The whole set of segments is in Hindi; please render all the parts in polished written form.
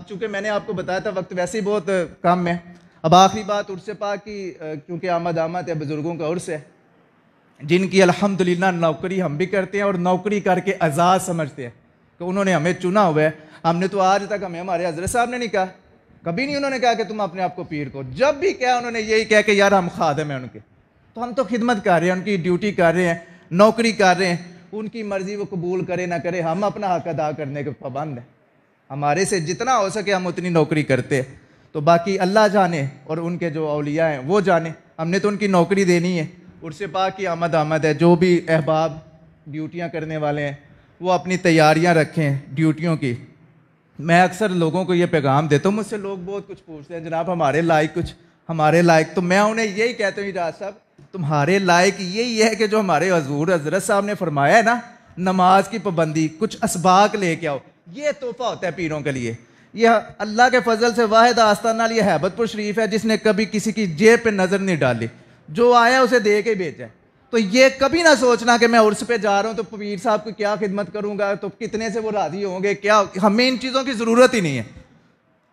चूँकि मैंने आपको बताया था वक्त वैसे ही बहुत कम है। अब आखिरी बात उर्स पाक की, क्योंकि आमद है, बुज़ुर्गों का उर्स है जिनकी अल्हम्दुलिल्लाह नौकरी हम भी करते हैं और नौकरी करके आज़ाद समझते हैं कि उन्होंने हमें चुना हुआ है। हमने तो आज तक हमें हमारे हज़रत साहब ने नहीं कहा, कभी नहीं उन्होंने कहा कि तुम अपने आप को पीर को। जब भी कहा उन्होंने यही कहा कि यार हम खादिम हैं उनके, तो हम तो खिदमत कर रहे हैं, उनकी ड्यूटी कर रहे हैं, नौकरी कर रहे हैं। उनकी मर्जी वो कबूल करे ना करे, हम अपना हक अदा करने के पाबंद हैं। हमारे से जितना हो सके हम उतनी नौकरी करते हैं। तो बाकी अल्लाह जाने और उनके जो औलिया हैं वो जाने, हमने तो उनकी नौकरी देनी है। उर्स पाक की आमद है। जो भी अहबाब ड्यूटियाँ करने वाले हैं वो अपनी तैयारियाँ रखें ड्यूटियों की। मैं अक्सर लोगों को ये पैगाम देता हूँ, मुझसे लोग बहुत कुछ पूछते हैं, जनाब हमारे लायक कुछ, हमारे लायक। तो मैं उन्हें यही कहता हूँ इजाज़ साहब, तुम्हारे लायक यही है कि जो हमारे हजूर हजरत साहब ने फरमाया है ना, नमाज की पाबंदी, कुछ असबाक लेके आओ। ये तोहफा होता है पीरों के लिए। यह अल्लाह के फजल से वाहिद आस्ताना ये हैबतपुर शरीफ है जिसने कभी किसी की जेब पे नजर नहीं डाली, जो आया उसे दे के भेजा। तो ये कभी ना सोचना कि मैं उर्स पे जा रहा हूँ तो पीर साहब की क्या खिदमत करूंगा, तो कितने से वो राजी होंगे, क्या। हमें इन चीज़ों की ज़रूरत ही नहीं है।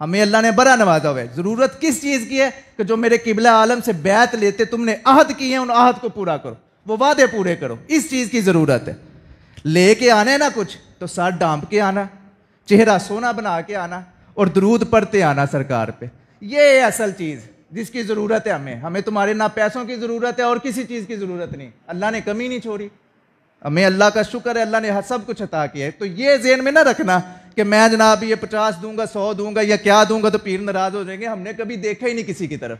हमें अल्लाह ने बड़ा नवाजा हुआ है। ज़रूरत किस चीज़ की है कि जो मेरे किबला आलम से बैत लेते, तुमने अहद किए हैं, उन अहद को पूरा करो, वो वादे पूरे करो। इस चीज़ की ज़रूरत है। लेके आना ना कुछ तो सर डांप के आना, चेहरा सोना बना के आना और दरूद पढ़ते आना सरकार पे। ये असल चीज़ जिसकी ज़रूरत है हमें। हमें तुम्हारे ना पैसों की ज़रूरत है और किसी चीज़ की ज़रूरत नहीं। अल्लाह ने कमी नहीं छोड़ी। हमें अल्लाह का शुक्र है, अल्लाह ने सब कुछ अता किया है। तो ये ज़हन में ना रखना कि मैं जनाब ये 50 दूंगा, 100 दूंगा या क्या दूंगा तो पीर नाराज़ हो जाएंगे। हमने कभी देखा ही नहीं किसी की तरफ,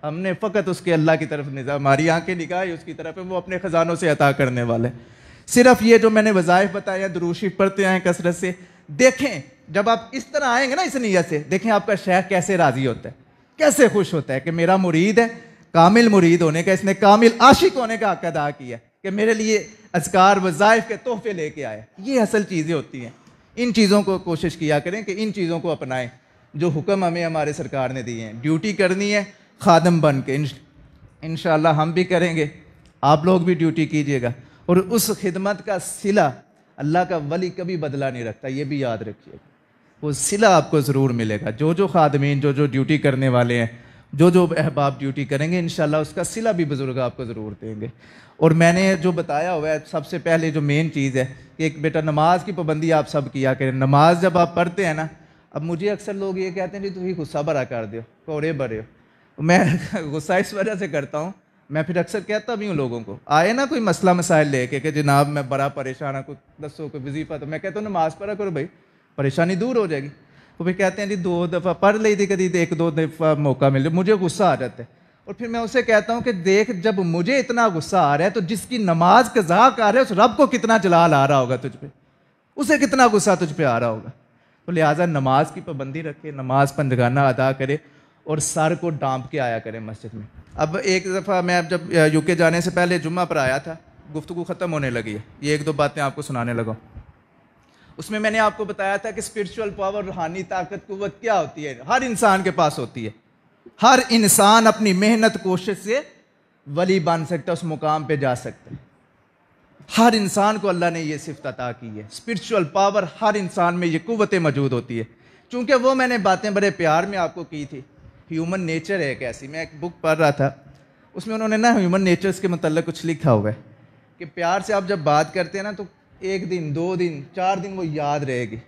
हमने फ़कत उसके अल्लाह की तरफ निगाह, हमारी आंखें निगाह ही उसकी तरफ है, वो अपने ख़जानों से अता करने वाले। सिर्फ ये जो मैंने वज़ाइफ बताया, दुरूशी पढ़ते आए कसरत से। देखें जब आप इस तरह आएंगे ना, इस नीयत से, देखें आपका शेख कैसे राज़ी होता है, कैसे खुश होता है कि मेरा मुरीद है, कामिल मुरीद होने का, इसने कामिल आशिक होने का हक अदा किया कि मेरे लिए अज़कार वज़ाइफ के तोहफे लेके आए। ये असल चीज़ें होती हैं। इन चीज़ों को कोशिश किया करें कि इन चीज़ों को अपनाएं जो हुक्म हमें हमारे सरकार ने दिए हैं। ड्यूटी करनी है खादम बन के, इंशाअल्लाह हम भी करेंगे, आप लोग भी ड्यूटी कीजिएगा। और उस खिदमत का सिला अल्लाह का वली कभी बदला नहीं रखता, ये भी याद रखिएगा। वो सिला आपको ज़रूर मिलेगा। जो जो खादमीन, जो जो ड्यूटी करने वाले हैं, जो जो अहबाब ड्यूटी करेंगे, इंशाल्लाह उसका सिला भी बुज़ुर्ग आपको ज़रूर देंगे। और मैंने जो बताया हुआ है, सबसे पहले जो मेन चीज़ है कि एक बेटा नमाज की पाबंदी आप सब किया करें। नमाज जब आप पढ़ते हैं ना, अब मुझे अक्सर लोग ये कहते हैं जी तुम ही गुस्सा भरा कर दो, कोरे भरे हो। मैं गुस्सा इस वजह से करता हूँ, मैं फिर अक्सर कहता भी हूँ लोगों को, आए ना कोई मसला मसाइल लेके कि जनाब मैं बड़ा परेशान हूँ, कुछ दसो कोई वजीफा, तो मैं कहता हूँ नमाज पढ़ा करो भाई, परेशानी दूर हो जाएगी। वो फिर कहते हैं जी 2 दफ़ा पढ़ ली थी, कभी 1-2 दफ़ा मौका मिले, मुझे गुस्सा आ जाता है। और फिर मैं उसे कहता हूँ कि देख जब मुझे इतना गुस्सा आ रहा है तो जिसकी नमाज कज़ा कर रहा है उस रब को कितना जलाल आ रहा होगा तुझ पे, उसे कितना गुस्सा तुझ पे आ रहा होगा। तो लिहाजा नमाज की पाबंदी रखे, नमाज पंजगाना अदा करे और सर को डांप के आया करें मस्जिद में। अब एक दफ़ा मैं जब यूके जाने से पहले जुम्मा पर आया था, गुफ्तगू ख़त्म होने लगी है, ये 1-2 बातें आपको सुनाने लगा। उसमें मैंने आपको बताया था कि स्पिरिचुअल पावर, रूहानी ताकत, कुव्वत क्या होती है, हर इंसान के पास होती है। हर इंसान अपनी मेहनत कोशिश से वली बन सकता है, उस मुकाम पे जा सकता है। हर इंसान को अल्लाह ने ये सिफ्त अता की है, स्पिरिचुअल पावर, हर इंसान में ये कुव्वतें मौजूद होती है। चूँकि वो मैंने बातें बड़े प्यार में आपको की थी। ह्यूमन नेचर है एक ऐसी, मैं एक बुक पढ़ रहा था, उसमें उन्होंने ना ह्यूमन नेचर्स के मतलब कुछ लिखा हुआ है कि प्यार से आप जब बात करते हैं ना तो 1 दिन, 2 दिन, 4 दिन वो याद रहेगी,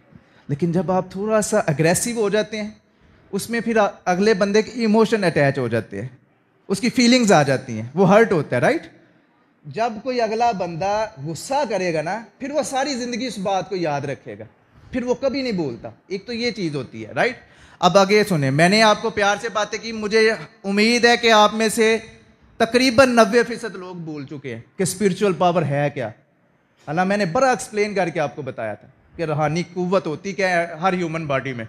लेकिन जब आप थोड़ा सा अग्रेसिव हो जाते हैं उसमें फिर अगले बंदे के इमोशन अटैच हो जाते हैं, उसकी फीलिंग्स आ जाती हैं, वो हर्ट होता है, राइट। जब कोई अगला बंदा गुस्सा करेगा ना, फिर वो सारी ज़िंदगी उस बात को याद रखेगा, फिर वो कभी नहीं भूलता। एक तो ये चीज़ होती है, राइट। अब आगे सुने, मैंने आपको प्यार से बातें की, मुझे उम्मीद है कि आप में से तकरीबन 90% लोग भूल चुके हैं कि स्पिरिचुअल पावर है क्या। हालांकि मैंने बड़ा एक्सप्लेन करके आपको बताया था कि रूहानी कुव्वत होती क्या है हर ह्यूमन बॉडी में,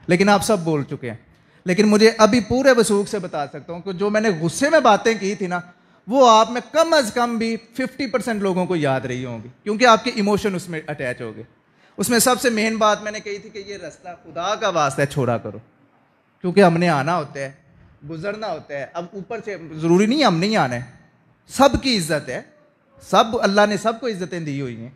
लेकिन आप सब भूल चुके हैं। लेकिन मुझे अभी पूरे वसूख से बता सकता हूँ कि जो मैंने गुस्से में बातें की थी ना, वो आप में कम अज़ कम भी 50% लोगों को याद रही होंगी, क्योंकि आपके इमोशन उसमें अटैच हो गए। उसमें सबसे मेन बात मैंने कही थी कि ये रास्ता खुदा का वास्ता है, छोड़ा करो, क्योंकि हमने आना होता है, गुजरना होता है। अब ऊपर से ज़रूरी नहीं हम नहीं आना है, सबकी इज्जत है, सब अल्लाह ने सबको इज्जतें दी हुई हैं,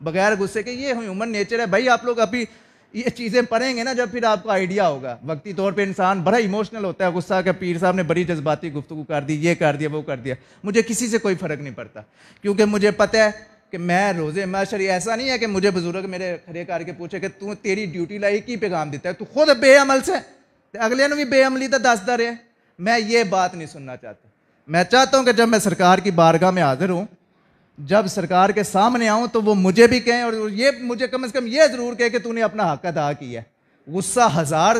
बगैर गुस्से के। ये ह्यूमन नेचर है भाई। आप लोग अभी ये चीज़ें पढ़ेंगे ना जब, फिर आपको आइडिया होगा। वक्ती तौर पे इंसान बड़ा इमोशनल होता है, गुस्सा के पीर साहब ने बड़ी जज्बाती गुफ्तगू कर दी, ये कर दिया वो कर दिया। मुझे किसी से कोई फ़र्क नहीं पड़ता, क्योंकि मुझे पता है कि मैं रोज़े माशर, ऐसा नहीं है कि मुझे बुजुर्ग मेरे खड़े करके पूछे कि तू तेरी ड्यूटी लाई की पैगाम देता है, तू खुद बेअमल से अगले ने भी बेअमली तो दसदा रहे। मैं ये बात नहीं सुनना चाहता। मैं चाहता हूँ कि जब मैं सरकार की बारगाह में हाजिर हूँ, जब सरकार के सामने आऊं तो वो मुझे भी कहें, और ये मुझे कम से कम ये जरूर कहे कि तूने अपना हक अदा किया है। गुस्सा हजार